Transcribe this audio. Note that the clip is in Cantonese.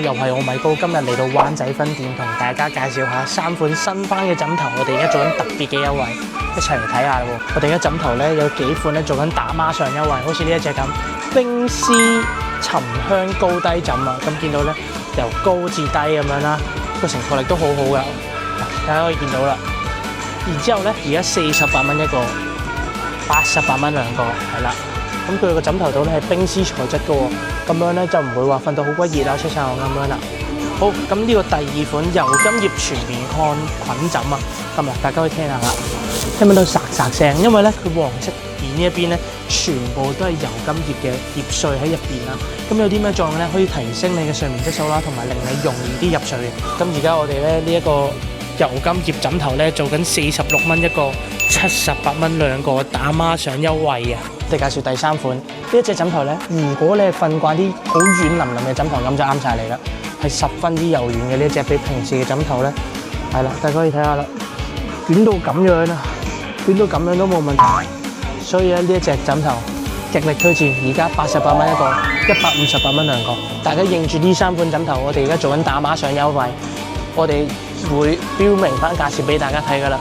又係我米高，今日嚟到灣仔分店同大家介紹下3款新翻嘅枕頭，我哋而家做緊特別嘅優惠，一齊嚟睇下喎。我哋而家枕頭咧有幾款咧做緊打孖上優惠，好似呢一隻咁冰絲沉香高低枕啊，咁見到咧由高至低咁樣啦，個承托力都好好㗎，大家可以見到啦。然之後咧而家48蚊一個，88蚊兩個，係啦。咁佢個枕頭度咧係冰絲材質嘅喎，咁樣咧就唔會話瞓到好鬼熱啊、出晒汗咁樣啦。好，咁呢個第2款油金葉全面抗菌枕啊，咁啊大家可以聽下啦，聽唔聽到沙沙聲？因為咧佢黃色邊呢一邊咧全部都係油金葉嘅葉碎喺入邊啦。咁有啲咩作用咧？可以提升你嘅睡眠質素啦，同埋令你容易啲入睡嘅。咁而家我哋咧呢一個油金葉枕頭咧做緊46蚊一個，78蚊兩個，打孖上優惠啊！我哋介紹第3款呢一隻枕頭咧，如果你係瞓慣啲好軟腍腍嘅枕頭，咁就啱晒你啦，係十分之柔軟嘅呢一隻，比平時嘅枕頭咧係啦，大家可以睇下啦，捲到咁樣啊，捲到咁樣都冇問題。所以咧呢一隻枕頭極力推薦，而家88蚊一個，158蚊兩個。大家認住呢3款枕頭，我哋而家做緊打孖上優惠，我哋會標明翻價錢俾大家睇噶啦。